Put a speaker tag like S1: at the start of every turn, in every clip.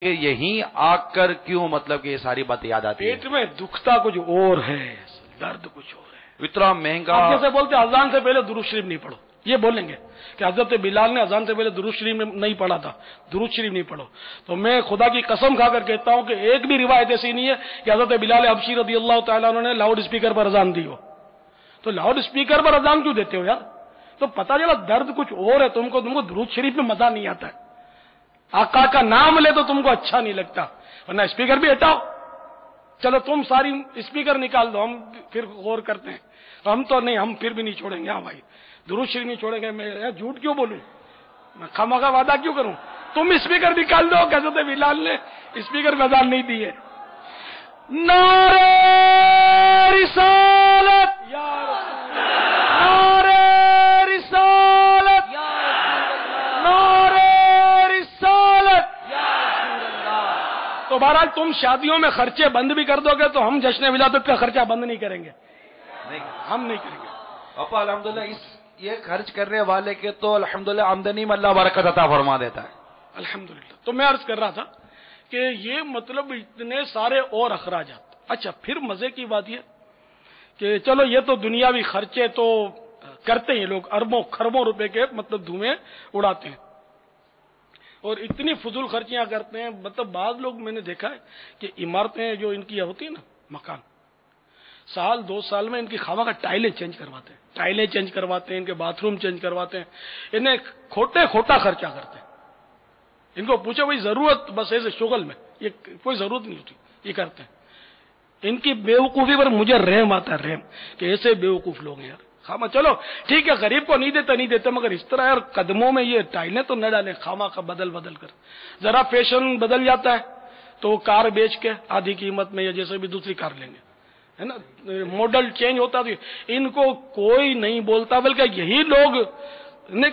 S1: کہ یہیں آ کر کیوں مطلب کہ یہ ساری باتیں یاد آتی ہیں؟
S2: پیٹ میں دکھتا کچھ اور ہے، درد کچھ اور ہے۔
S1: اتنا مہنگا
S2: آپ جیسے بولتے اذان سے پہلے درود شریف نہیں پڑھو، یہ بولیں گے کہ حضرت بلال نے اذان سے پہلے درود شریف نہیں پڑھا تھا، درود شریف نہیں پڑھو، تو میں خدا کی قسم کھا کر کہتا ہوں کہ ایک بھی روایت ایسی نہیں ہے کہ حضرت بلال حبشی رضی اللہ تعالیٰ عنہ نے لاؤڈ اسپیکر پر اذان دی ہو۔ تو لاؤڈ اسپیکر پر اذان کیوں دیتے ہو یار؟ تو پتہ چلا درد کچھ اور ہے، تم کو درود شریف میں مزہ نہیں آتا ہے، آقا کا نام لے تو تم کو اچھا نہیں لگتا، ورنہ اسپیکر بھی ہٹاؤ۔ چلو تم ساری اسپیکر نکال دو، ہم پھر غور کرتے ہیں، ہم تو نہیں، ہم پھر بھی نہیں چھوڑیں گے۔ ہاں بھائی درود شریف نہیں چھوڑیں گے، میں جھوٹ کیوں بولوں، میں خامخواہ وعدہ کیوں کروں؟ تم اسپیکر نکال دو، حضرت بلال نے اسپیکر میں اذان نہیں دی ہے۔ نعرہ رسالت یا رسول اللہ، نعرہ رسالت یا رسول اللہ، نعرہ رسالت یا رسول اللہ۔ تو بہرحال تم شادیوں میں خرچے بند بھی کر دو گے تو ہم جشن ولادت کا خرچہ بند نہیں کریں گے، ہم نہیں کریں گے۔
S1: ابا الحمدللہ یہ خرچ کرنے والے کے تو الحمدللہ آمدنی میں اللہ برکت عطا فرما دیتا ہے
S2: الحمدللہ۔ تو میں عرض کر رہا تھا کہ یہ مطلب اتنے سارے اور اخراجات۔ اچھا پھر مزے کی بات یہ کہ چلو یہ تو دنیاوی خرچے تو کرتے ہیں لوگ، اربوں خربوں روپے کے مطلب دھوئیں اڑاتے ہیں اور اتنی فضول خرچیاں کرتے ہیں۔ مطلب بعض لوگ میں نے دیکھا ہے کہ عمارتیں جو ان کی ہوتی ہیں نا، مکان، سال دو سال میں ان کی خواہ کا ٹائلیں چینج کرواتے ہیں، ٹائلیں چینج کرواتے ہیں، ان کے باتھ روم چینج کرواتے ہیں، انہیں کھوٹا خرچہ کرتے ہیں۔ ان کو پوچھو بھائی ضرورت بس ایسے شغل میں، یہ کوئی ضرورت نہیں ہوتی، یہ کرتے ہیں۔ ان کی بیوقوفی پر مجھے رحم آتا ہے، رحم کہ ایسے بیوقوف لوگ ہیں یار۔ خامہ چلو ٹھیک ہے، غریب کو نہیں دیتے مگر اس طرح یار قدموں میں یہ ٹائلیں تو نہ ڈالیں خامہ کا بدل کر۔ ذرا فیشن بدل جاتا ہے تو کار بیچ کے آدھی قیمت میں یا جیسے بھی دوسری کار لیں گے، ہے نا، ماڈل چینج ہوتا ہے۔ ان کو کوئی نہیں بولتا، بلکہ یہی لوگ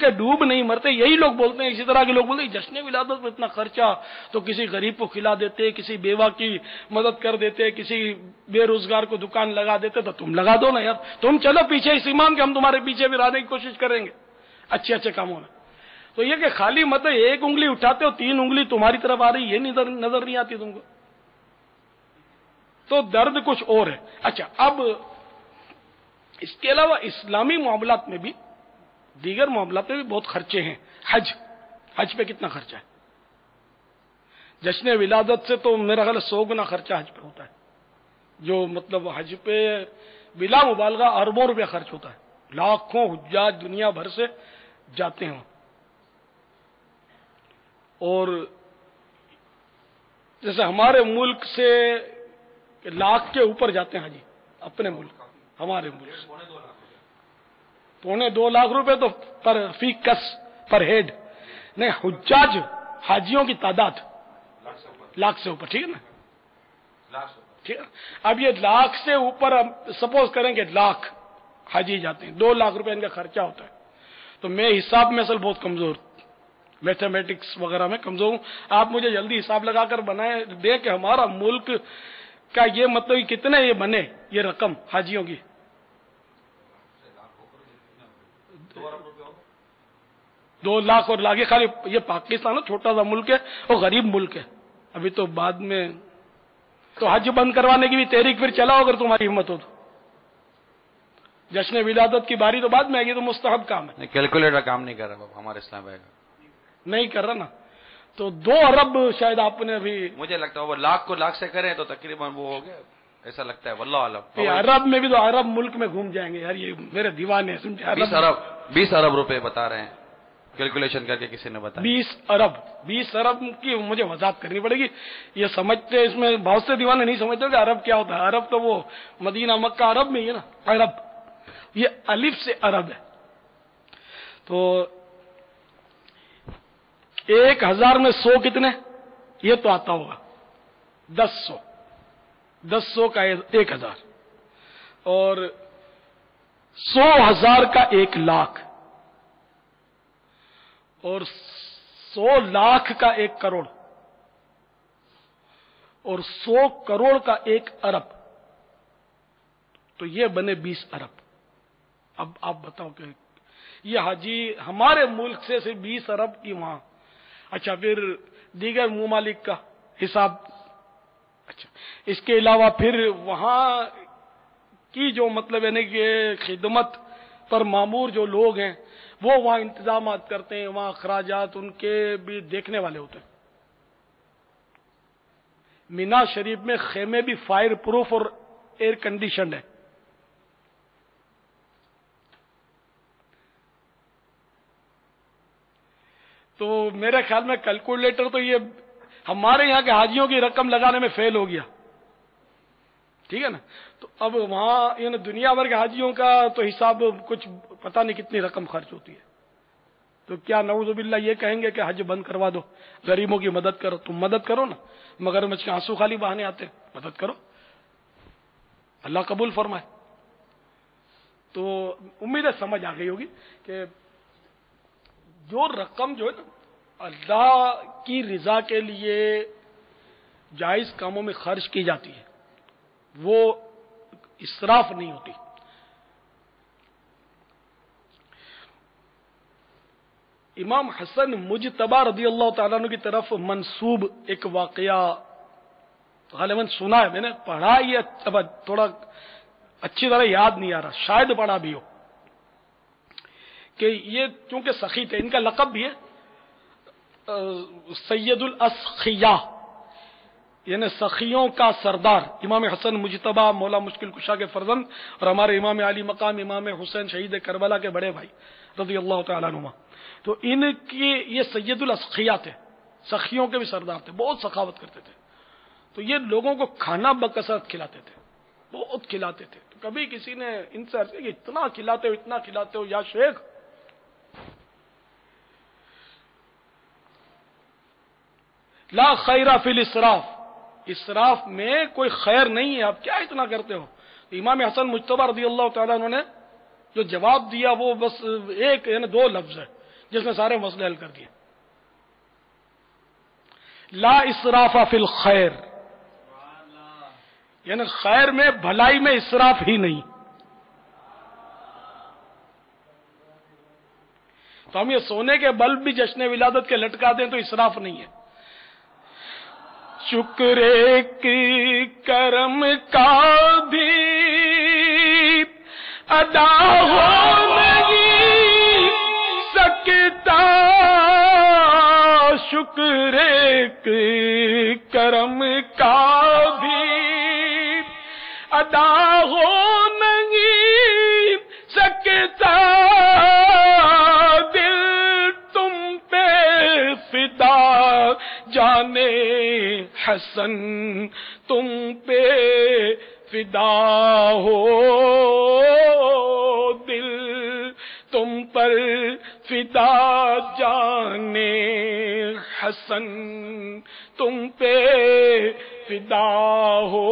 S2: کہ ڈوب نہیں مرتے، یہی لوگ بولتے ہیں، اسی طرح کے لوگ بولتے ہیں جشن ولادت میں اتنا خرچہ تو کسی غریب کو کھلا دیتے، کسی بیوہ کی مدد کر دیتے، کسی بے روزگار کو دکان لگا دیتے، تو تم لگا دو نا یار، تم چلو پیچھے اس ایمان کے، ہم تمہارے پیچھے بھی رہنے کی کوشش کریں گے اچھے کاموں میں۔ تو یہ کہ خالی مطلب ایک انگلی اٹھاتے ہو، تین انگلی تمہاری طرف آ رہی، یہ نظر نہیں آتی تم کو، تو درد کچھ اور ہے۔ اچھا اب اس کے علاوہ اسلامی معاملات میں بھی، دیگر معاملات میں بھی بہت خرچے ہیں۔ حج پہ کتنا خرچہ ہے؟ جشن ولادت سے تو میرا خیال 100 گنا خرچہ حج پہ ہوتا ہے، جو مطلب حج پہ بلا مبالغہ اربوں روپے خرچ ہوتا ہے، لاکھوں حجاج دنیا بھر سے جاتے ہیں، اور جیسے ہمارے ملک سے لاکھ کے اوپر جاتے ہیں حاجی، اپنے ملک، ہمارے ملک سے 2.25 لاکھ روپے تو پر فی کس پر ہیڈ نہیں، حجاج حاجیوں کی تعداد لاکھ سے اوپر، ٹھیک ہے نا، ٹھیک ہے۔ اب یہ لاکھ سے اوپر سپوز کریں کہ لاکھ حاجی جاتے ہیں، 2 لاکھ روپے ان کا خرچہ ہوتا ہے، تو میں حساب میں اصل بہت کمزور، میتھمیٹکس وغیرہ میں کمزور ہوں، آپ مجھے جلدی حساب لگا کر بنائے دیں کہ ہمارا ملک کا یہ مطلب کتنے یہ بنے یہ رقم حاجیوں کی۔ 2 لاکھ اور لاکھ، خالی یہ پاکستان چھوٹا سا ملک ہے اور غریب ملک ہے، ابھی تو بعد میں تو حج بند کروانے کی بھی تحریک پھر چلاؤ اگر تمہاری ہمت ہو تو، جشن ولادت کی باری تو بعد میں آئے گی، تو مستحب کام ہے،
S1: کیلکولیٹر کام نہیں کر رہا ہمارے اسلام بھائی کا،
S2: نہیں کر رہا نا، تو 2 ارب شاید آپ نے ابھی، مجھے
S1: لگتا ہے وہ لاکھ کو لاکھ سے کریں تو تقریباً وہ ہو گیا، ایسا لگتا ہے واللہ عالم۔
S2: عرب میں بھی تو عرب ملک میں گھوم جائیں گے یار، یہ میرے دیوانے ہیں، سمجھے،
S1: 20 ارب روپے بتا رہے ہیں، کیلکولیشن کر کے کسی نے بتایا
S2: 20 ارب کی مجھے وضاحت کرنی پڑے گی، یہ سمجھتے اس میں بہت سے دیوانے نہیں سمجھتے کہ عرب کیا ہوتا ہے، عرب تو وہ مدینہ مکہ عرب میں ہی ہے نا، عرب یہ الف سے عرب ہے، تو 1000 میں 100 کتنے، یہ تو آتا ہوگا 100 کا 1000 اور 100,000 کا 1 لاکھ اور 100 لاکھ کا 1 کروڑ اور 100 کروڑ کا 1 ارب، تو یہ بنے 20 ارب۔ اب آپ بتاؤ کہ یہ حاجی ہمارے ملک سے صرف 20 ارب کی وہاں، اچھا پھر دیگر ممالک کا حساب. اچھا اس کے علاوہ پھر وہاں کی جو مطلب یعنی کہ خدمت پر مامور جو لوگ ہیں وہ وہاں انتظامات کرتے ہیں, وہاں اخراجات ان کے بھی دیکھنے والے ہوتے ہیں. مینا شریف میں خیمے بھی فائر پروف اور ایئر کنڈیشنڈ ہے. تو میرے خیال میں کیلکولیٹر تو یہ ہمارے یہاں کے حاجیوں کی رقم لگانے میں فیل ہو گیا, ٹھیک ہے نا. تو اب وہاں یعنی دنیا بھر کے حاجیوں کا تو حساب کچھ پتہ نہیں کتنی رقم خرچ ہوتی ہے. تو کیا نعوذ باللہ یہ کہیں گے کہ حج بند کروا دو, غریبوں کی مدد کرو. تم مدد کرو نا, مگر مجھ کے آنسو خالی بہانے آتے ہیں, مدد کرو, اللہ قبول فرمائے. تو امید ہے سمجھ آ گئی ہوگی کہ جو رقم جو ہے نا اللہ کی رضا کے لیے جائز کاموں میں خرچ کی جاتی ہے وہ اسراف نہیں ہوتی. امام حسن مجتبی رضی اللہ تعالیٰ عنہ کی طرف منسوب ایک واقعہ غالباً سنا ہے, میں نے پڑھا, یہ اب تھوڑا اچھی طرح یاد نہیں آ رہا, شاید پڑھا بھی ہو, کہ یہ چونکہ سخی تھے, ان کا لقب بھی ہے سید الاسخیاء, یعنی سخیوں کا سردار. امام حسن مجتبی مولا مشکل کشا کے فرزند اور ہمارے امام علی مقام امام حسین شہید کربلا کے بڑے بھائی رضی اللہ تعالیٰ عنہ. تو ان کی یہ سید الاسخیاء تھے, سخیوں کے بھی سردار تھے, بہت سخاوت کرتے تھے. تو یہ لوگوں کو کھانا بکثرت کھلاتے تھے, بہت کھلاتے تھے. تو کبھی کسی نے ان سے عرض کیا کہ اتنا کھلاتے ہو یا شیخ. لا خیر فی الاسراف, اسراف میں کوئی خیر نہیں ہے, آپ کیا اتنا کرتے ہو. امام حسن مجتبی رضی اللہ تعالیٰ عنہ نے جو جواب دیا وہ بس ایک یعنی دو لفظ ہے جس نے سارے مسئلے حل کر دیے. لا اسراف فی الخیر, یعنی خیر میں بھلائی میں اسراف ہی نہیں. تو ہم یہ سونے کے بلب بھی جشن ولادت کے لٹکا دیں تو اسراف نہیں ہے. شکر کی کرم کا بھی ادا ہو نہیں سکتا, شکر کی کرم کا بھی ادا ہو نہیں سکتا, دل تم پہ فدا جانے حسن تم پہ فدا ہو, دل تم پر فدا جانے حسن تم پہ فدا ہو.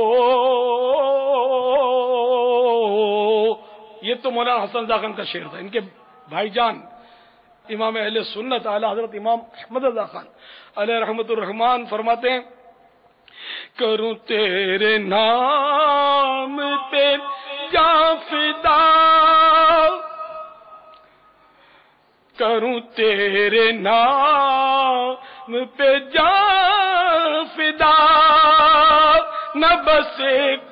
S2: یہ تو مولانا حسن رضا خان کا شعر تھا. ان کے بھائی جان امام اہل سنت اعلی حضرت امام احمد رضا خان علیہ رحمت الرحمان فرماتے ہیں, کروں تیرے نام پہ جاں فدا, کروں تیرے نام پہ جاں فدا, نہ بس ایک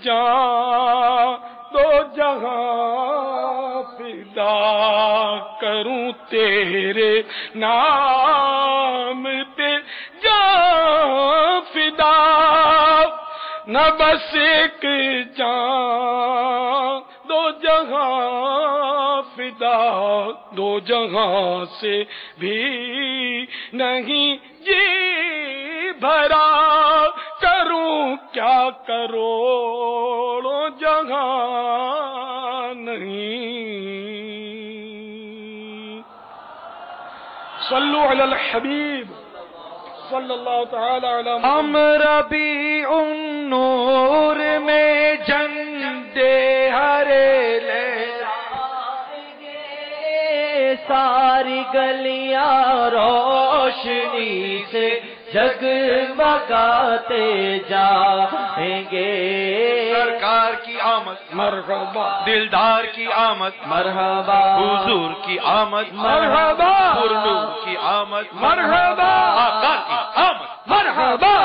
S2: جاں دو جہاں فدا, کروں تیرے نام پہ جاں فدا, نہ بس ایک جاں دو جہاں فدا, دو جہاں سے بھی نہیں جی بھرا, کروں کیا کروڑوں جہاں نہیں. صلو علی الحبیب صلی اللہ تعالی علی محمد.
S1: ہم ربیع النور میں جھنڈے ہرے لہرائیں گے,
S3: ساری گلیاں روشنی سے جگمگاتے جائیں گے.
S1: سرکار کی آمد
S2: مرحبا
S1: دلدار کی آمد
S3: مرحبا
S1: حضور کی آمد
S2: مرحبا
S1: پرنور کی آمد
S2: مرحبا
S1: آقا کی آمد
S2: مرحبا